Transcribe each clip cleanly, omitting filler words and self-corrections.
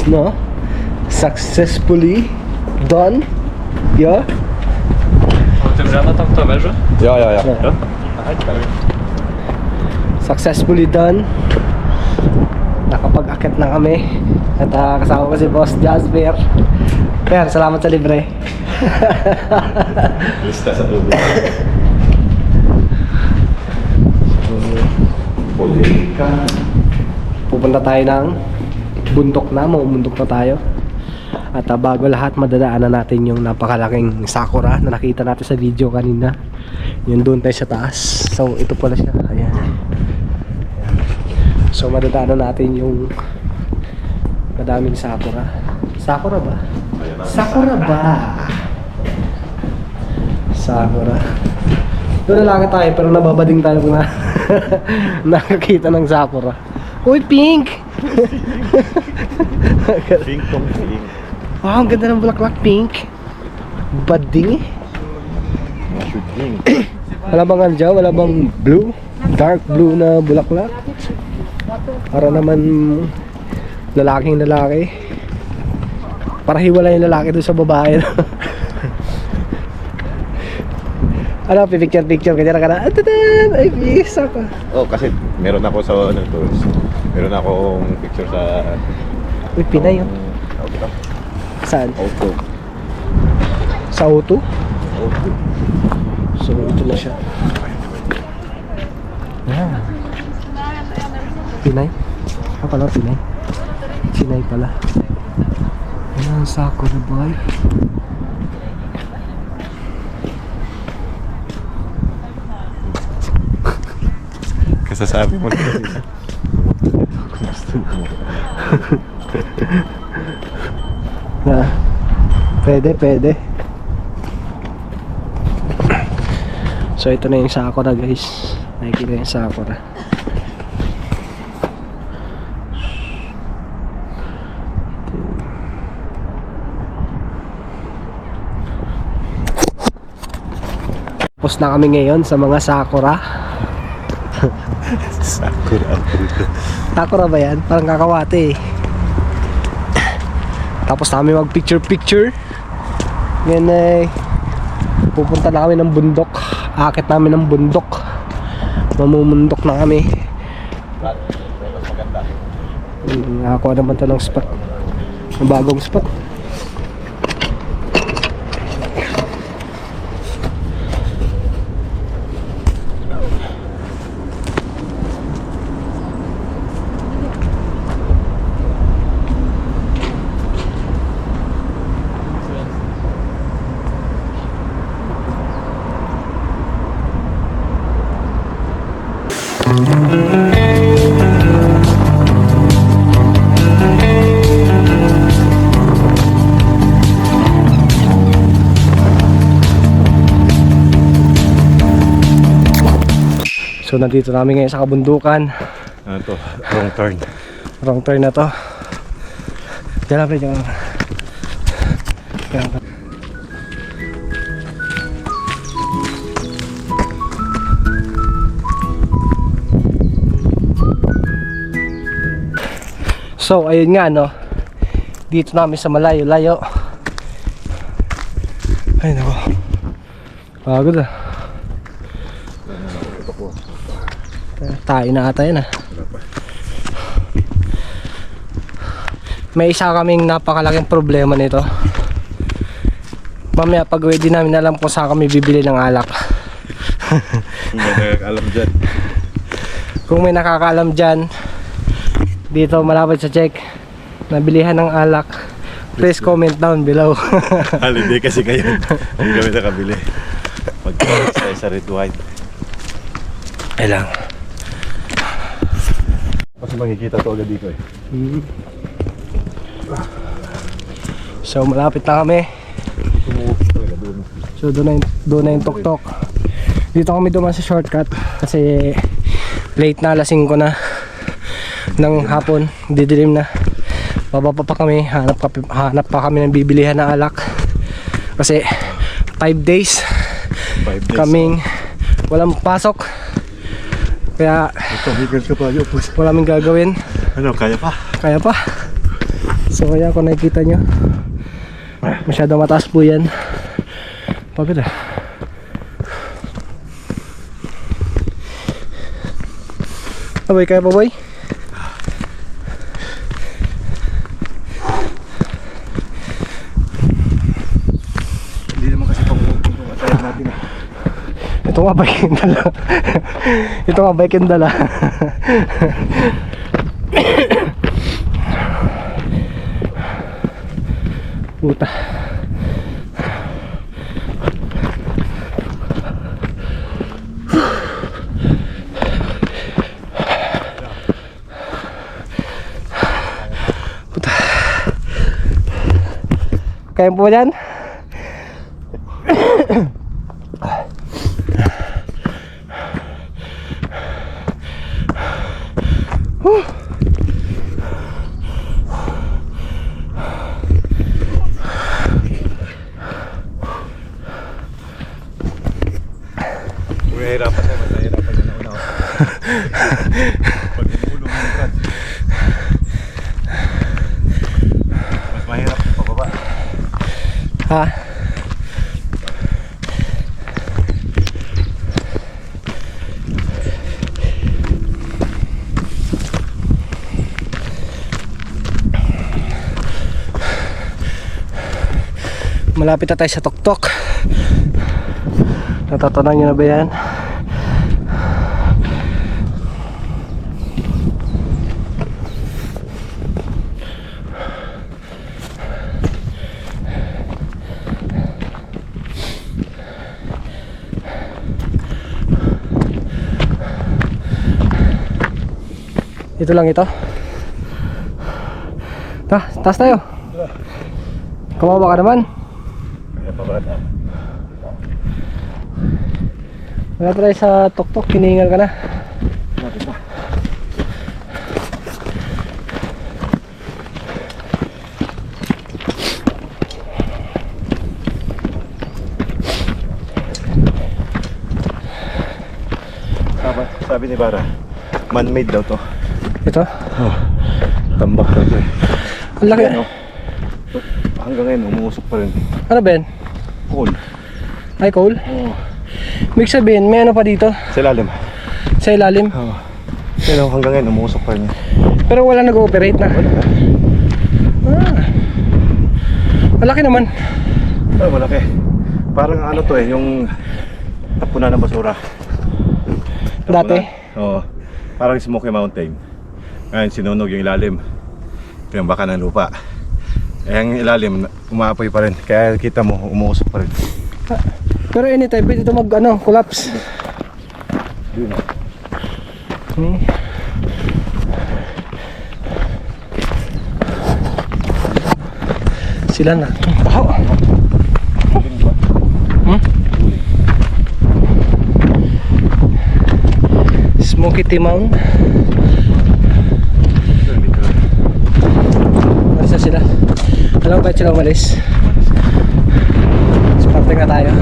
no? Successfully done. Yeah? Tam w towerze? Ja. Successfully done. Nakapag-akit na kami. At kasama ko si Boss Jasper. Per, salamat sa libre. Lista sa tubig. Pupunta tayo ng bundok na, mamumundok na tayo. At bago lahat, madadaanan natin yung napakalaking sakura na nakita natin sa video kanina. Yun doon tayo sa taas. So ito pala siya, ayan. So madadaanan natin yung madaming sakura. Sakura ba? Sakura ba? Sakura. Doon na lang tayo pero nababading tayo kung na nakakita ng sakura. Uy, pink! Pink tong pink. Wow, ang ganda ng bulaklak, pink. Bading eh. Shoot pink. Wala bang ano dyan? Wala bang blue? Dark blue na bulaklak? Para naman lalaking lalaki. Para hiwala yung lalaki doon sa babae. Ano, picture kanya ka na. Ay, bisa ka. Oh, kasi meron ako sa ano to. Meron akong picture sa Uy, Pinay yun. Saan? Auto. Sa auto? Auto. So, ito na siya. Yan. Pinay? Ah, pala, Pinay. Pinay pala. Ayan, Sakura boy. Kasasabi mo na. Na, pwede. So ito na yung sakura guys. Nakikita yung sakura. Tapos na kami ngayon sa mga sakura. Sakura ba yan? Parang kakawate eh. Tapos namin mag picture. Ngayon ay pupunta na kami ng bundok. Akit namin ng bundok. Mamumundok na kami. Nakakuha naman ito ng spot. Ng bagong spot. So nandito namin ngayon sa kabundukan. Ano to? Wrong turn. Wrong turn na to. Diyan lang, diyan lang. So ayun nga no. Dito namin sa malayo-layo. Ay nako. Pagod ah. Tayo na ata yan ah. May isa kaming napakalaking problema nito. Mamaya pag ready namin alam kung saan kami bibili ng alak. Kung may nakakalam dyan. Kung may nakakaalam dyan dito malapit sa check nabilihan ng alak, please comment down below. Holiday kasi kayo. Hindi kami nakabili. Magkakalas tayo sa red wine. Ay lang. Kasi makikita to agad dito eh. So malapit na kami. So doon na yung tuktok. Dito kami dumaan sa shortcut kasi late na, alas 5 na ng hapon, didilim na. Bababa pa kami, hanap pa kami ng bibilihan na alak kasi 5 days kaming walang pasok. Kaya ito, higil ka pa. wala kaming gagawin. Ano, kaya pa? Kaya pa. So kaya kung nakikita nyo, masyado mataas po yan. Pagod ah. Aboy, kaya pa boy? Hindi naman kasi pang atayan natin eh. Ito nga bike yung dala. Ito nga bike yung dala. Puta. Puta. Kaya po dyan? Mahirapan tayo, mahirapan na una. Pag umulong ng brad, mas mahirap pababa. Ha? Malapit na tayo sa tuktok. Natatanan nyo na ba yan? Ito lang ito. Taas tayo. Kawawa ka naman. Kaya pababa na. Wala pa tayo sa tuktok, hiningal ka na. Bakit ba? Sabi ni Bara, man-made daw to. Ito? Oh, tambak daw to eh. Ang laki. Ano? Hanggang ngayon, umuusok pa rin. Ano ba yan? Cool. Ay, coal? Oh. Ibig sabihin, may ano pa dito? Sa ilalim. Sa ilalim? Oh. Pero hanggang ngayon, umuusok pa rin. Pero wala nag-ooperate na. Ah. Malaki naman. Oh, malaki. Parang ano to eh, yung tapunan ng basura. Dati? Oo. Parang Smoky Mountain. Ngayon sinunog yung ilalim. Yung baka ng lupa. Eh ang ilalim, umaapoy pa rin. Kaya kita mo, umuusok pa rin. Ah. Pero anytime, pwede ito mag collapse. Yun o. Sila na. Baho. Smoky Timang. Marisa sila. Alam ba sila umalis? Sparting na tayo.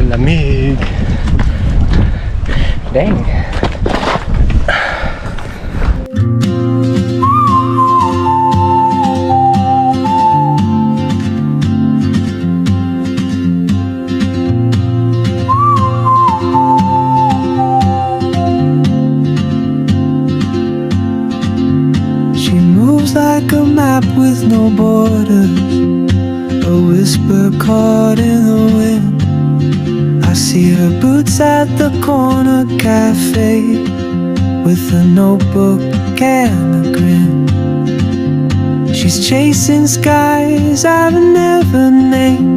Lamig. Dang. She moves like a map with no borders, a whisper caught in the wind. I see her boots at the corner cafe with a notebook and a grin. She's chasing skies I've never named.